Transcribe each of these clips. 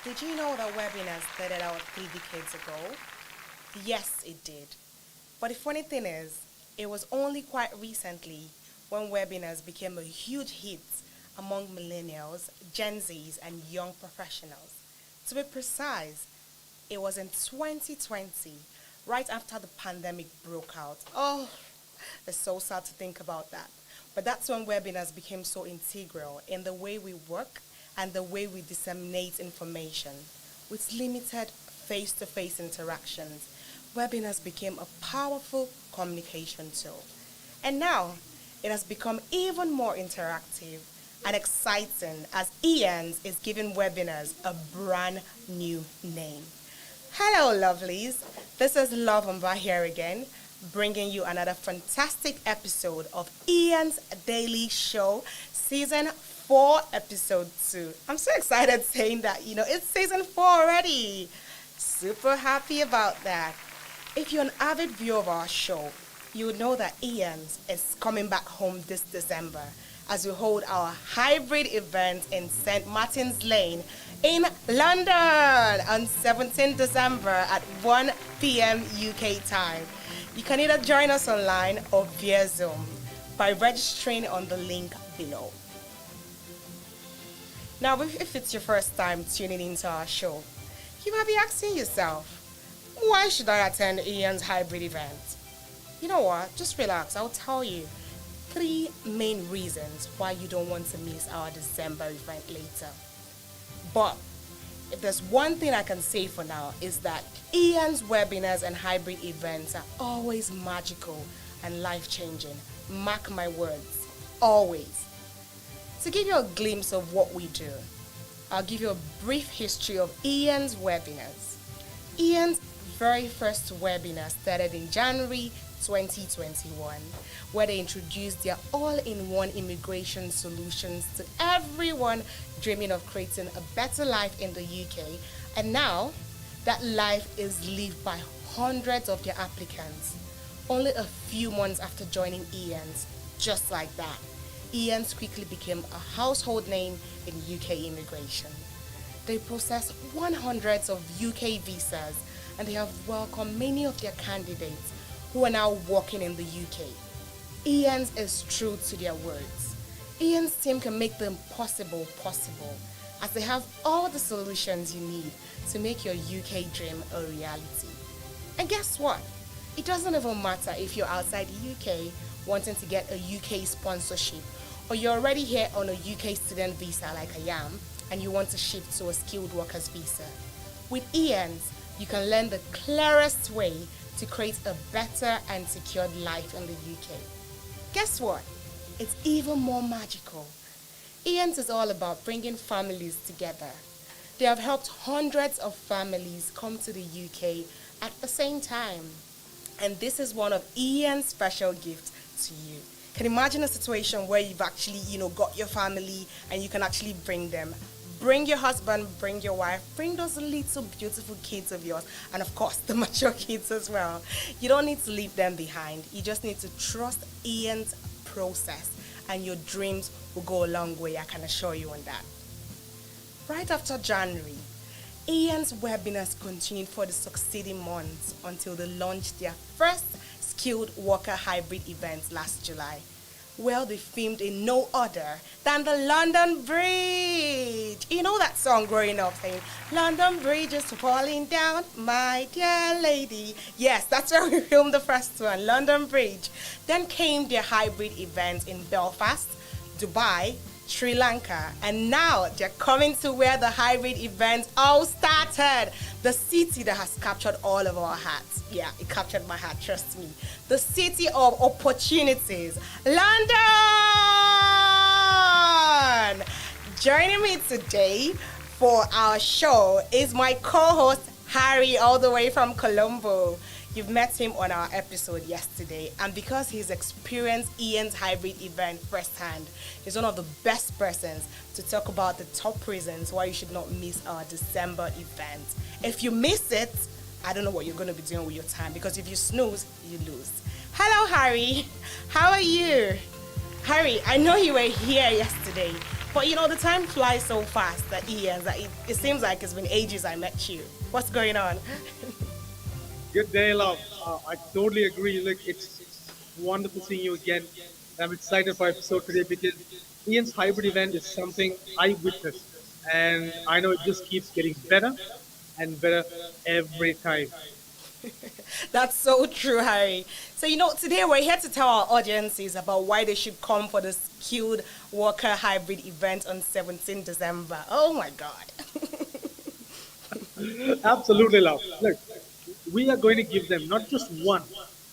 Did you know that webinars started out 3 decades ago? Yes, it did. But the funny thing is, it was only quite recently when webinars became a huge hit among millennials, Gen Zs, and young professionals. To be precise, it was in 2020, right after the pandemic broke out. Oh, it's so sad to think about that. But that's when webinars became so integral in the way we work and the way we disseminate information. With limited face-to-face interactions, webinars became a powerful communication tool. And now, it has become even more interactive and exciting as IANS is giving webinars a brand new name. Hello, lovelies. This is Love Umba here again, bringing you another fantastic episode of IANS Daily Show, Season 4, Episode 2. I'm so excited saying that, it's Season 4 already. Super happy about that. If you're an avid viewer of our show, you would know that IANS is coming back home this December as we hold our hybrid event in St. Martin's Lane in London on 17 December at 1 p.m. UK time. You can either join us online or via Zoom by registering on the link below. Now, if it's your first time tuning into our show, you might be asking yourself, why should I attend IANS hybrid event? You know what? Just relax. I'll tell you 3 main reasons why you don't want to miss our December event later. But if there's one thing I can say for now is that IANS webinars and hybrid events are always magical and life-changing. Mark my words, always. To give you a glimpse of what we do, I'll give you a brief history of IANS webinars. IANS' very first webinar started in January 2021, where they introduced their all-in-one immigration solutions to everyone dreaming of creating a better life in the UK. And now, that life is lived by hundreds of their applicants, only a few months after joining IANS. Just like that, IANS quickly became a household name in UK immigration. They process hundreds of UK visas, and they have welcomed many of their candidates who are now working in the UK. IANS is true to their words. IANS team can make the impossible possible, as they have all the solutions you need to make your UK dream a reality. And guess what? It doesn't even matter if you're outside the UK wanting to get a UK sponsorship, or you're already here on a UK student visa like I am, and you want to shift to a skilled workers visa. With IANS, you can learn the clearest way to create a better and secured life in the UK. Guess what? It's even more magical. IANS is all about bringing families together. They have helped hundreds of families come to the UK at the same time. And this is one of IANS' special gifts to you. Can you imagine a situation where you've actually, got your family and you can actually bring them? Bring your husband, bring your wife, bring those little beautiful kids of yours, and of course the mature kids as well. You don't need to leave them behind. You just need to trust IANS' process, and your dreams will go a long way, I can assure you on that. Right after January, IANS webinars continued for the succeeding months until they launched their first skilled worker hybrid event last July. Well, they filmed in no other than the London Bridge. You know that song growing up saying, London Bridge is falling down, my dear lady. Yes, that's where we filmed the first one, London Bridge. Then came their hybrid event in Belfast, Dubai, Sri Lanka, and now they're coming to where the hybrid event all started. The city that has captured all of our hearts. Yeah, it captured my heart, trust me. The city of opportunities, London! Joining me today for our show is my co-host, Harry, all the way from Colombo. You've met him on our episode yesterday, and because he's experienced IANS hybrid event firsthand, he's one of the best persons to talk about the top reasons why you should not miss our December event. If you miss it, I don't know what you're going to be doing with your time, because if you snooze, you lose. Hello, Harry. How are you? Harry, I know you were here yesterday, But the time flies so fast that Ian, that it seems like it's been ages I met you. What's going on? Good day, love. I totally agree. Look, it's wonderful seeing you again. I'm excited for our episode today because Ian's hybrid event is something I witnessed, and I know it just keeps getting better and better every time. That's so true, Harry. So, today we're here to tell our audiences about why they should come for the skilled worker hybrid event on 17 December. Oh my God. Absolutely, love. Look, we are going to give them not just one,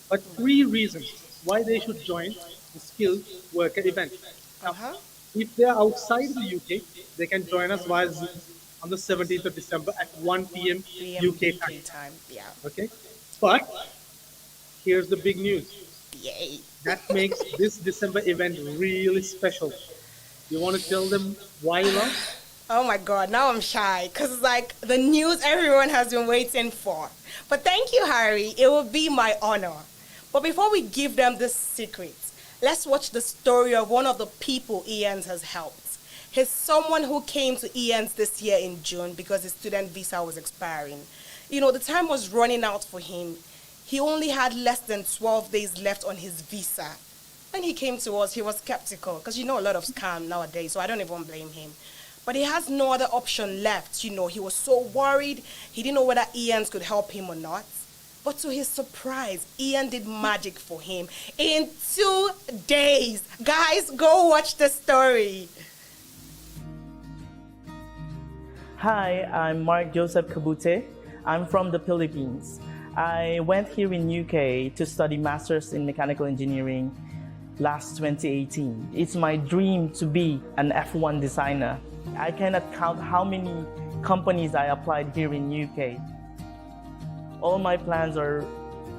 but three reasons why they should join the skilled worker event. Uh Now, huh. if they are outside the UK, they can join us via Zoom on the 17th of December at 1 p.m. 3 p.m. UK time. UK time. Yeah. Okay? But here's the big news Yay. that makes this December event really special. You want to tell them why, love? Oh my God, now I'm shy because it's like the news everyone has been waiting for. But thank you, Harry. It will be my honor. But before we give them this secret, let's watch the story of one of the people IANS has helped. He's someone who came to IANS this year in June because his student visa was expiring. The time was running out for him. He only had less than 12 days left on his visa. When he came to us, he was skeptical because a lot of scam nowadays, so I don't even blame him. But he has no other option left. He was so worried. He didn't know whether Ian could help him or not. But to his surprise, Ian did magic for him in 2 days. Guys, go watch the story. Hi, I'm Mark Joseph Kabute. I'm from the Philippines. I went here in UK to study Masters in Mechanical Engineering last 2018. It's my dream to be an F1 designer. I cannot count how many companies I applied here in UK. All my plans are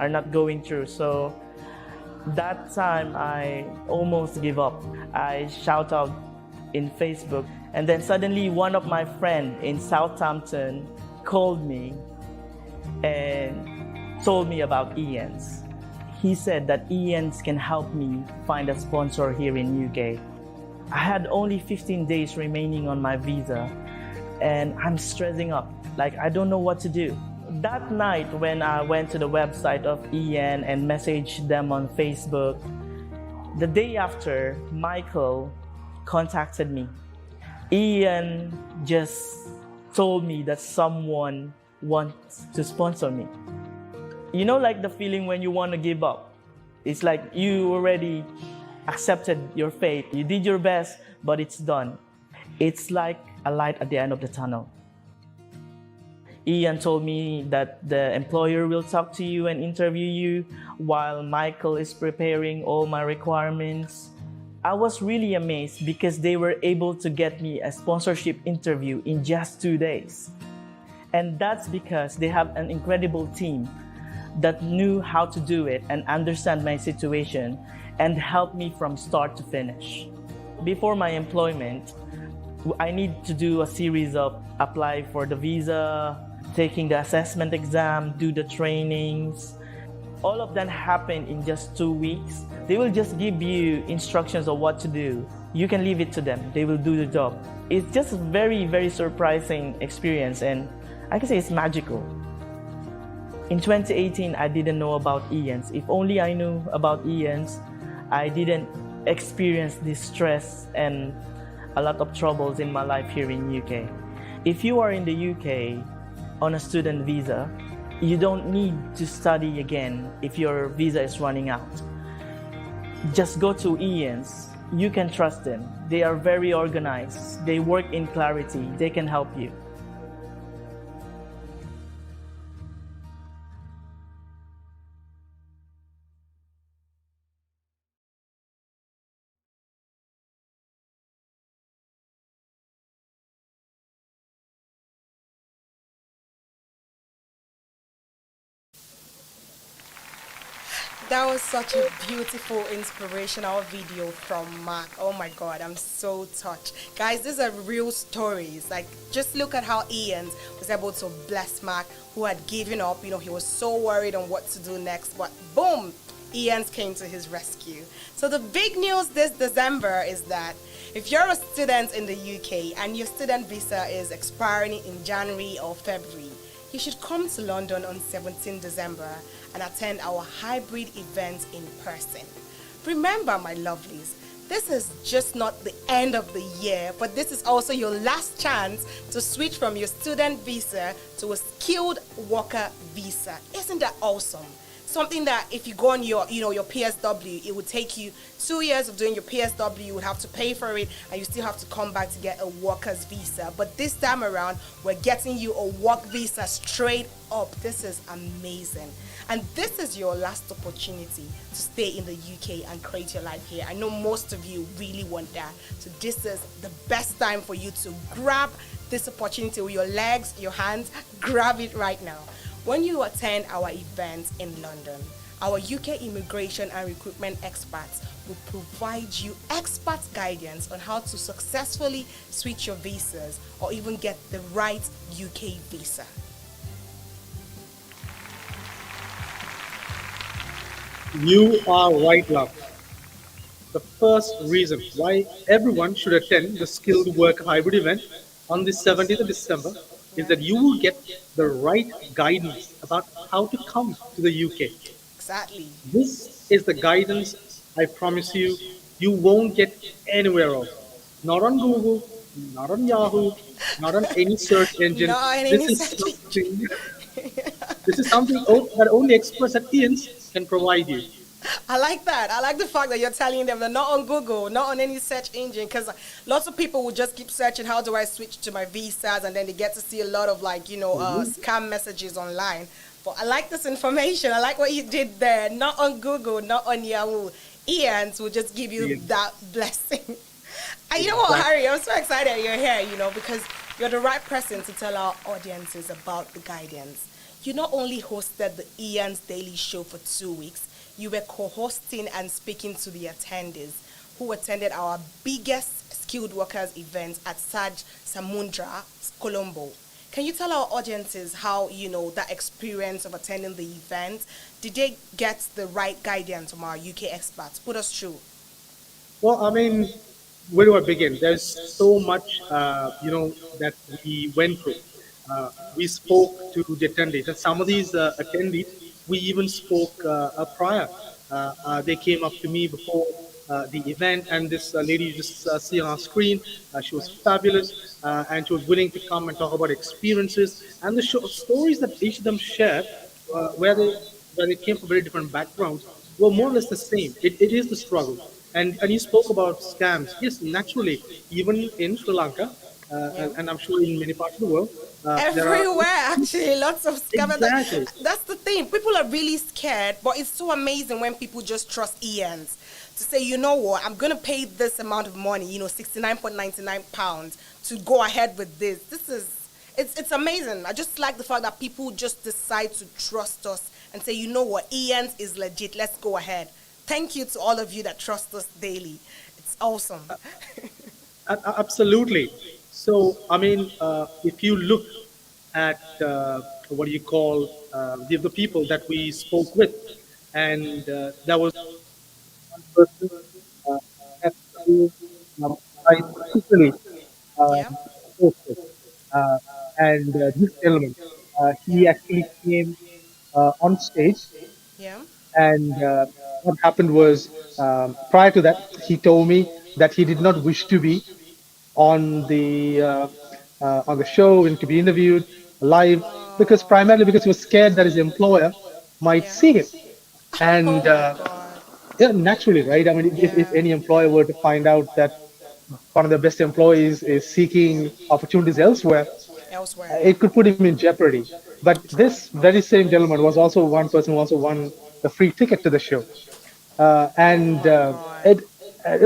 not going through, so that time I almost give up. I shout out in Facebook, and then suddenly one of my friends in Southampton called me and told me about IANS. He said that IANS can help me find a sponsor here in UK. I had only 15 days remaining on my visa and I'm stressing up, like I don't know what to do. That night when I went to the website of IAN and messaged them on Facebook, the day after, Michael contacted me. Ian just told me that someone wants to sponsor me. Like the feeling when you want to give up. It's like you already accepted your fate. You did your best, but it's done. It's like a light at the end of the tunnel. Ian told me that the employer will talk to you and interview you while Michael is preparing all my requirements. I was really amazed because they were able to get me a sponsorship interview in just 2 days. And that's because they have an incredible team that knew how to do it and understand my situation and help me from start to finish. Before my employment, I need to do a series of apply for the visa, taking the assessment exam, do the trainings. All of that happened in just 2 weeks. They will just give you instructions of what to do. You can leave it to them. They will do the job. It's just a very, very surprising experience, and I can say it's magical. In 2018, I didn't know about IANS. If only I knew about IANS, I didn't experience this stress and a lot of troubles in my life here in UK. If you are in the UK on a student visa, you don't need to study again if your visa is running out. Just go to IANS. You can trust them. They are very organized. They work in clarity. They can help you. That was such a beautiful, inspirational video from Mark. Oh my God, I'm so touched. Guys, these are real stories. Like, just look at how Ian was able to bless Mark, who had given up. He was so worried on what to do next. But boom, Ian came to his rescue. So the big news this December is that If you're a student in the UK and your student visa is expiring in January or February, you should come to London on 17 December and attend our hybrid event in person. Remember, my lovelies, this is just not the end of the year, but this is also your last chance to switch from your student visa to a skilled worker visa. Isn't that awesome? Something that if you go on your PSW, it would take you 2 years of doing your PSW. You would have to pay for it, and you still have to come back to get a worker's visa. But this time around, we're getting you a work visa straight up. This is amazing. And this is your last opportunity to stay in the UK and create your life here. I know most of you really want that. So this is the best time for you to grab this opportunity with your legs, your hands. Grab it right now. When you attend our event in London, our UK immigration and recruitment experts will provide you expert guidance on how to successfully switch your visas or even get the right UK visa. You are right, love. The first reason why everyone should attend the skilled work hybrid event on the 17th of December is that you will get the right guidance about how to come to the UK. Exactly. This is the guidance I promise you you won't get anywhere else. Not on Google, not on Yahoo, not on any search engine. No, and This any is such. something this is something that only experts at IANS can provide you. I like that. I like the fact that you're telling them they're not on Google, not on any search engine, because lots of people will just keep searching, how do I switch to my visas, and then they get to see a lot of scam messages online. But I like this information. I like what you did there. Not on Google, not on Yahoo. IANS will just give you Yes. that blessing. And you know what, Harry? I'm so excited you're here, because you're the right person to tell our audiences about the guidance. You not only hosted the IANS Daily Show for 2 weeks, you were co-hosting and speaking to the attendees who attended our biggest skilled workers event at Saj Samundra, Colombo. Can you tell our audiences how, that experience of attending the event? Did they get the right guidance from our UK experts? Put us through. Well, I mean, where do I begin? There's so much, that we went through. We spoke to the attendees, and some of these attendees, we even spoke prior. They came up to me before the event, and this lady you just see on our screen, she was fabulous, and she was willing to come and talk about experiences and the stories that each of them shared, where they came from very different backgrounds, were more or less the same. It is the struggle. And you spoke about scams. Yes, naturally, even in Sri Lanka, Yeah. and I'm sure in many parts of the world, there are Everywhere, actually, lots of scammers. exactly. That's the thing. People are really scared, but it's so amazing when people just trust IANS to say, you know what, I'm going to pay this amount of money, 69.99 pounds to go ahead with this. It's amazing. I just like the fact that people just decide to trust us and say, you know what, IANS is legit. Let's go ahead. Thank you to all of you that trust us daily. It's awesome. Absolutely. So, I mean, if you look at what do you call the people that we spoke with, and there was one person uh, that who, I particularly uh, Yeah, posted, uh, and this gentleman, yeah, he actually came on stage, yeah. and what happened was, prior to that, he told me that he did not wish to be on the show and to be interviewed live, because primarily because he was scared that his employer might Yeah. see him. Oh And my God. yeah, naturally, right? I mean, if Yeah. any employer were to find out that one of the best employees is seeking opportunities elsewhere, Elsewhere. it could put him in jeopardy. But this very same gentleman was also one person who also won the free ticket to the show, Oh and my God. it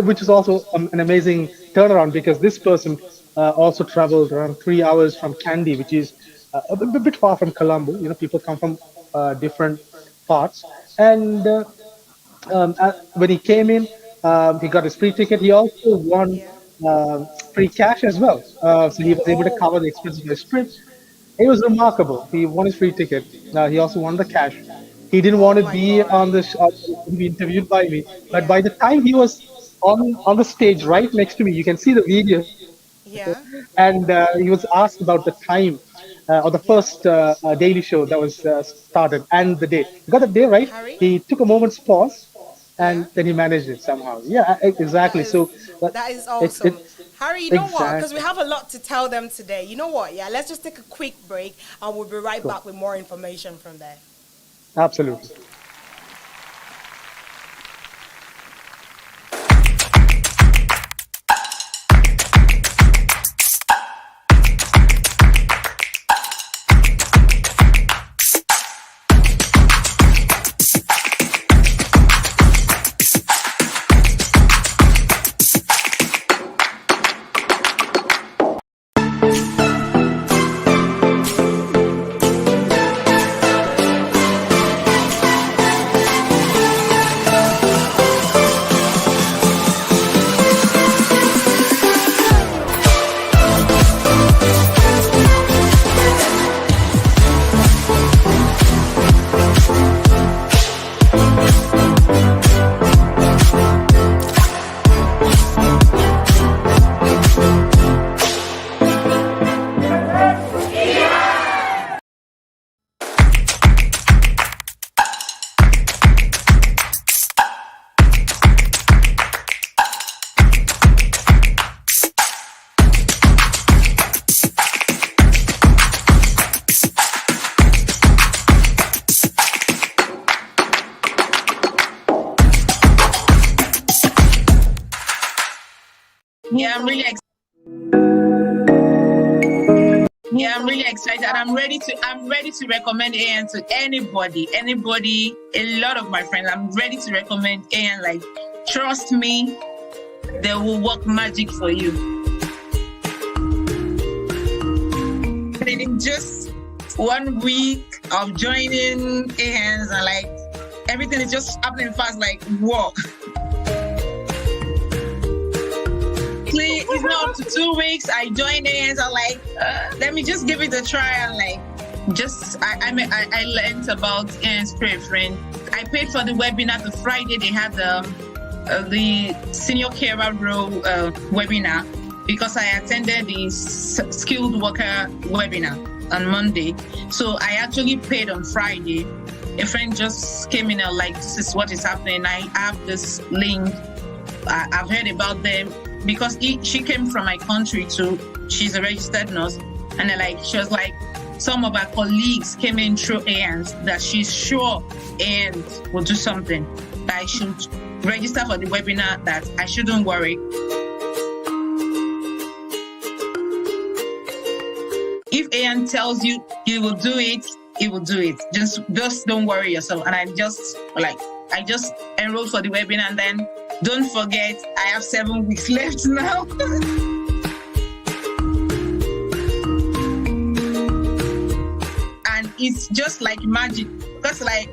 which is also an amazing turnaround, because this person also traveled around 3 hours from Kandy, which is a bit far from Colombo. People come from different parts, and when he came in, he got his free ticket. He also won Yeah. free cash as well, so he was able to Oh. cover the expenses of his trip. It was remarkable. He won his free ticket. He also won the cash. He didn't want Oh to my be God. on the to be interviewed by me, but by Yeah. the time he was on the stage right next to me. You can see the video, Yeah. and he was asked about the time of the Yeah. first daily show that was started and the day. You got the day right. Harry? He took a moment's pause, Yeah. and then he managed it somehow. Yeah, That exactly. is So but that is it awesome. Harry, you know what? Because we exactly. have a lot to tell them today. You know what? Yeah, let's just take a quick break and we'll be right Cool. back with more information from there. Absolutely. Yeah, I'm really I'm really excited. I'm ready to recommend AN to anybody. A lot of my friends. I'm ready to recommend AN. Like, trust me, they will work magic for you. In just 1 week of joining ANS, and like everything is just happening fast, like whoa. It's not up to 2 weeks. I joined ANS. I'm like, let me just give it a try. And like, I learned about ANS Friend. I paid for the webinar. The Friday they had the senior carer role webinar because I attended the skilled worker webinar on Monday. So I actually paid on Friday. A friend just came in and like, this is what is happening. I have this link. I've heard about them. Because she came from my country too. She's a registered nurse. And she was like, some of our colleagues came in through ANS that she's sure ANS will do something. That I should register for the webinar, that I shouldn't worry. If ANS tells you you will do it, it will do it. Just don't worry yourself. And I just enrolled for the webinar, and then don't forget, I have 7 weeks left now. And it's just like magic. Because I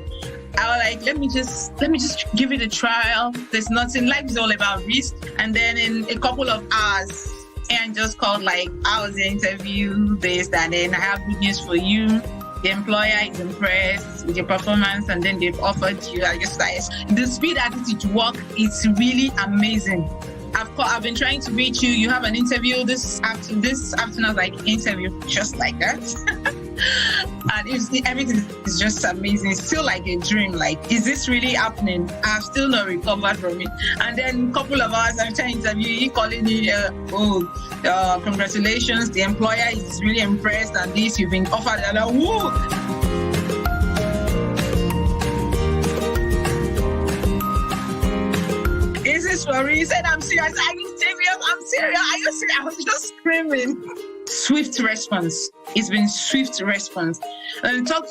was like, let me just give it a trial. There's nothing, life is all about risk. And then in a couple of hours, and just called like, I was the interview, this, and then I have good news for you. The employer is impressed with your performance, and then they've offered you. I just like the speed at which it work is really amazing. I've been trying to reach you. You have an interview this afternoon, like interview just like that, and everything is just amazing. It's still like a dream. Like, is this really happening? I've still not recovered from it. And then a couple of hours after interview, he calling me, congratulations, the employer is really impressed, and this you've been offered. And I'm like, whoa. Is this for me? He said, I'm serious. Are you serious? I'm serious. Are you serious? I was just screaming. Swift response. It's been swift response. And talk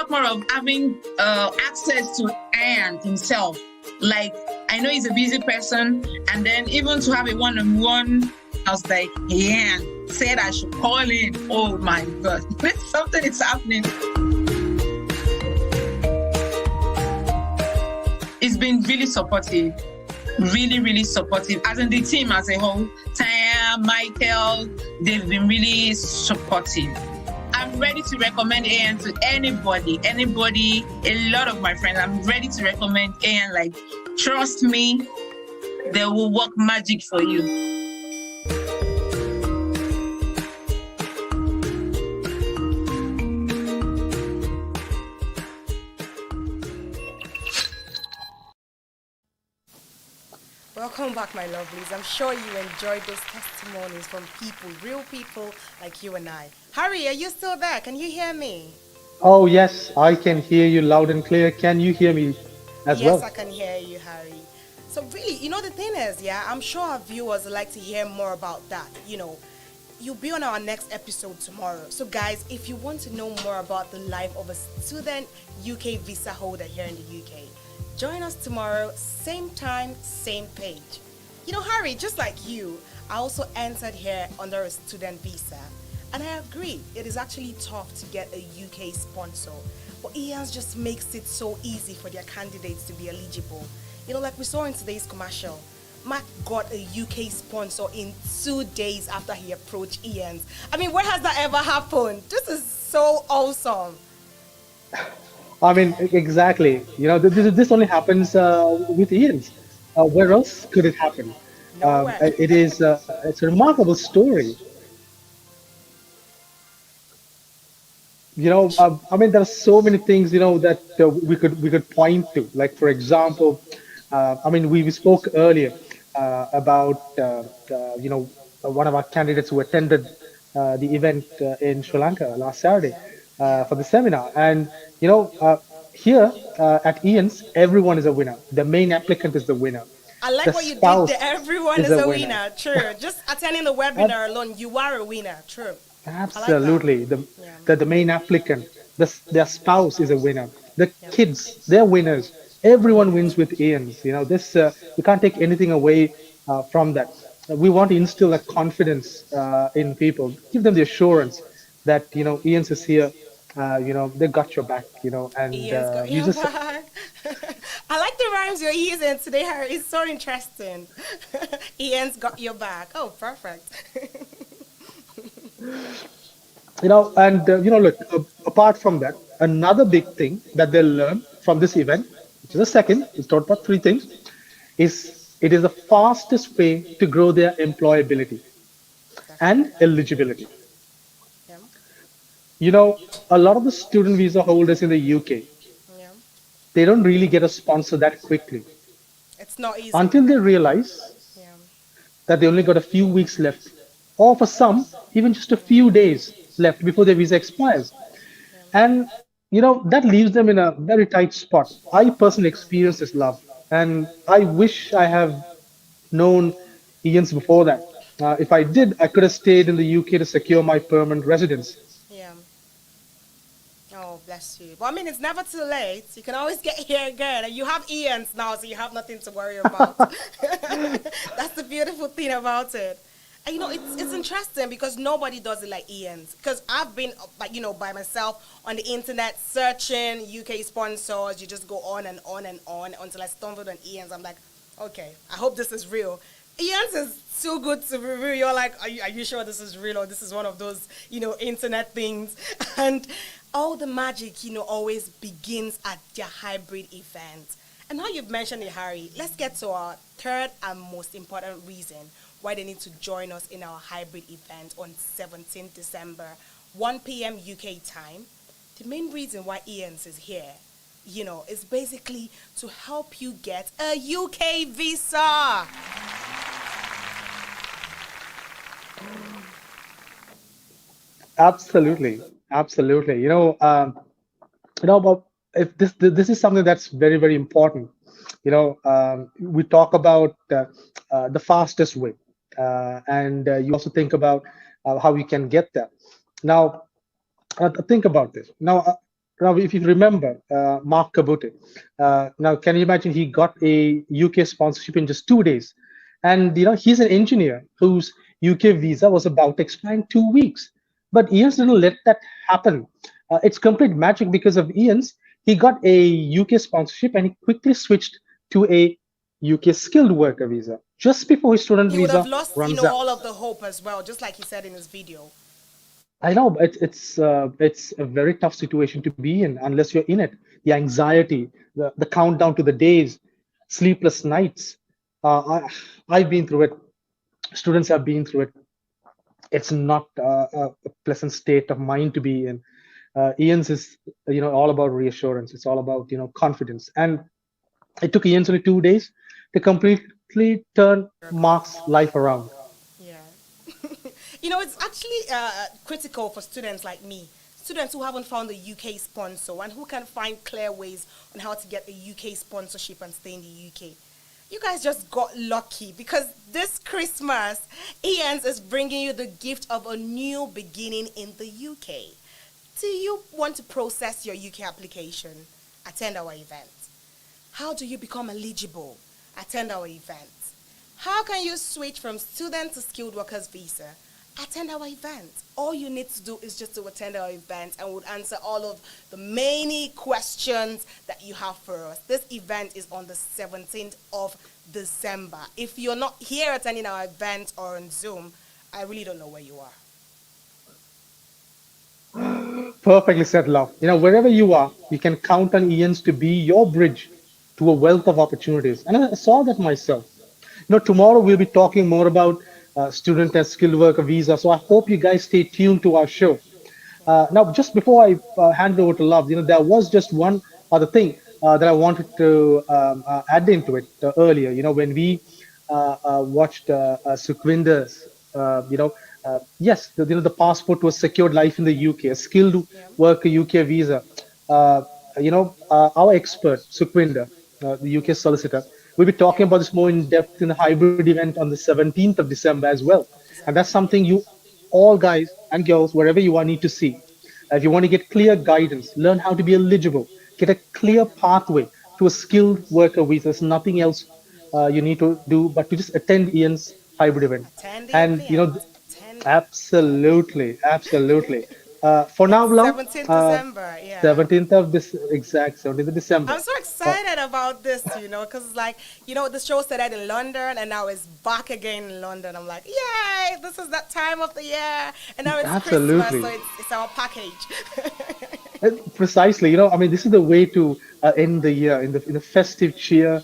more of having access to Ian himself. Like, I know he's a busy person, and then even to have a one-on-one, I was like, Ian said I should call in. Oh my God, something is happening. It's been really supportive. Really, really supportive. As in the team as a whole, Taya, Michael, they've been really supportive. I'm ready to recommend AN to anybody, a lot of my friends. I'm ready to recommend AN. Like, trust me, they will work magic for you. Welcome back, my lovelies. I'm sure you enjoyed those testimonies from people, real people like you and I. Harry, are you still there? Can you hear me? Oh, yes, I can hear you loud and clear. Can you hear me as Yes, well? I can hear you, Harry. So really, the thing is, yeah, I'm sure our viewers would like to hear more about that. You'll be on our next episode tomorrow. So guys, if you want to know more about the life of a student UK visa holder here in the UK, join us tomorrow, same time, same page. Harry, just like you, I also entered here under a student visa. And I agree, it is actually tough to get a UK sponsor. But IANS just makes it so easy for their candidates to be eligible. Like we saw in today's commercial, Mark got a UK sponsor in 2 days after he approached IANS. I mean, where has that ever happened? This is so awesome. I mean, exactly. This only happens with Ian's. Where else could it happen? Nowhere. It's a remarkable story. I mean, there are so many things that we could point to. Like, for example, I mean, we spoke earlier about one of our candidates who attended the event in Sri Lanka last Saturday Yeah. for the seminar, and here at Ian's, everyone is a winner. The main applicant is the winner. I like The what you did there. spouse Everyone is is a a winner. winner. True. Just attending the webinar alone, you are a winner. True. I like that. Absolutely. The, Yeah. the the main applicant, their spouse is a winner. The Yeah. kids, they're winners. Everyone wins with Ian's. This you can't take anything away from that. We want to instill that confidence in people, give them the assurance that Ian's is here. They got your back. And Ian's got you your just back. I like the rhymes you're using today, Harry. It's so interesting. Ian's got your back. Oh, perfect. and look, apart from that, another big thing that they'll learn from this event, which is the second, it's taught about three things, is it is the fastest way to grow their employability and Definitely. eligibility. Yeah. A lot of the student visa holders in the UK, Yeah. they don't really get a sponsor that quickly It's not easy. until they realize Yeah. that they only got a few weeks left, or for some, even just a few days left before their visa expires. Yeah. And that leaves them in a very tight spot. I personally experienced this, love, and I wish I have known Ian's before that. If I did, I could have stayed in the UK to secure my permanent residence. Yeah. Oh, bless you. But I mean, it's never too late. You can always get here again. And you have Ian's now, so you have nothing to worry about. That's the beautiful thing about it. And it's interesting because nobody does it like Ian's. Because I've been, like, by myself on the internet searching UK sponsors. You just go on and on and on until I stumbled on Ian's. I'm like, okay, I hope this is real. Ian's is too good to be real. You're like, are you sure this is real or this is one of those, internet things? And all the magic, always begins at their hybrid event. And now you've mentioned it, Harry, let's get to our third and most important reason why they need to join us in our hybrid event on 17th December, 1 p.m. UK time. The main reason why IANS is here, is basically to help you get a UK visa. Absolutely, absolutely. But if this is something that's very, very important. We talk about the fastest way, and you also think about how you can get there. Now, think about this. Now, if you remember Mark Kabute, now can you imagine he got a UK sponsorship in just 2 days, and he's an engineer whose UK visa was about to expire in 2 weeks, but Ian's didn't let that happen. It's complete magic because of Ian's. He got a UK sponsorship and he quickly switched to a UK skilled worker visa just before his student He would have visa lost, runs out. all of the hope as well, just like he said in his video. I know, but it's a very tough situation to be in unless you're in it. The anxiety, the countdown to the days, sleepless nights. I've been through it. Students have been through it. It's not a pleasant state of mind to be in. IANS is, all about reassurance. It's all about, confidence. And it took IANS only 2 days to completely turn Mark's life around. Yeah. It's actually critical for students like me, students who haven't found a UK sponsor and who can find clear ways on how to get a UK sponsorship and stay in the UK. You guys just got lucky because this Christmas, Ian's is bringing you the gift of a new beginning in the UK. Do you want to process your UK application? Attend our event. How do you become eligible? Attend our event. How can you switch from student to skilled workers visa? Attend our event. All you need to do is just to attend our event and we'll answer all of the many questions that you have for us. This event is on the 17th of December. If you're not here attending our event or on Zoom, I really don't know where you are. Perfectly said, love. Wherever you are, you can count on IANS to be your bridge to a wealth of opportunities. And I saw that myself. Tomorrow we'll be talking more about student and skilled worker visa. So I hope you guys stay tuned to our show. Now, just before I hand it over to Love, there was just one other thing that I wanted to add into it earlier. When we watched Sukhwinder's, yes, the passport to a secured life in the UK, a skilled Yeah. worker UK visa. Uh, our expert, Sukhwinder, the UK solicitor, we'll be talking Yeah. about this more in depth in the hybrid event on the 17th of December as well. Of And that's December. something you all guys and girls, wherever you are, need to see. If you want to get clear guidance, learn how to be eligible, get a clear pathway to a skilled worker visa. There's nothing else you need to do but to just attend Ian's hybrid event. Attend the And event. Attend the absolutely, absolutely. For now, It's love, 17th December, yeah. 17th of this exact 17th of December. I'm so Uh, excited about this, because it's like, the show started in London and now it's back again in London. I'm like, yay, this is that time of the year. And now it's Christmas, so Absolutely. it's our package. Precisely. I mean, this is the way to end the year in the festive cheer.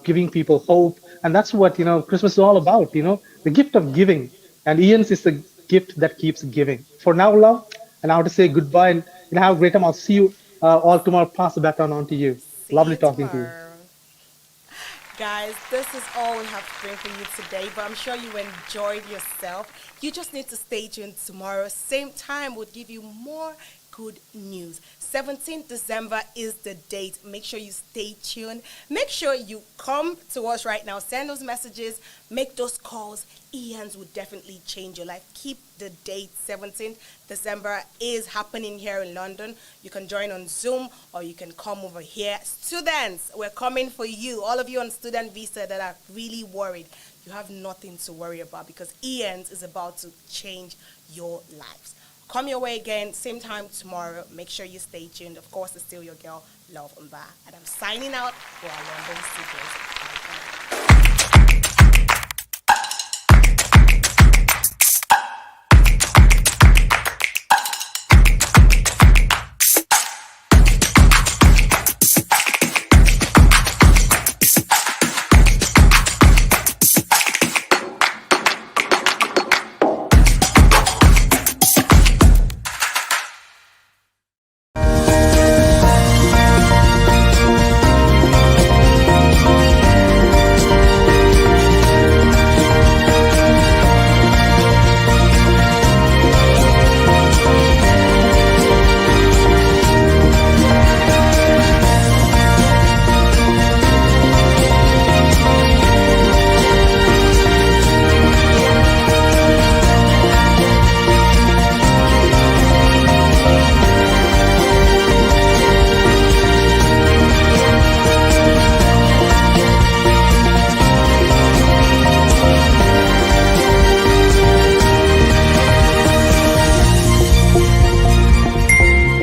Giving people hope, and that's what Christmas is all about. The gift of giving, and Ian's is the gift that keeps giving. For now, love, and I have to say goodbye, and have a great time. I'll see you all tomorrow. Pass the baton on to you. See Lovely you talking to you. tomorrow. Guys, this is all we have to bring for you today, but I'm sure you enjoyed yourself. You just need to stay tuned tomorrow. Same time, we'll give you more good news. 17th December is the date. Make sure you stay tuned. Make sure you come to us right now. Send those messages. Make those calls. Ian's will definitely change your life. Keep the date. 17th December is happening here in London. You can join on Zoom or you can come over here. Students, we're coming for you. All of you on student visa that are really worried, you have nothing to worry about because Ian's is about to change your lives. Come your way again, same time tomorrow. Make sure you stay tuned. Of course, it's still your girl, Love Mba. And I'm signing out for our London studios. Bye for now.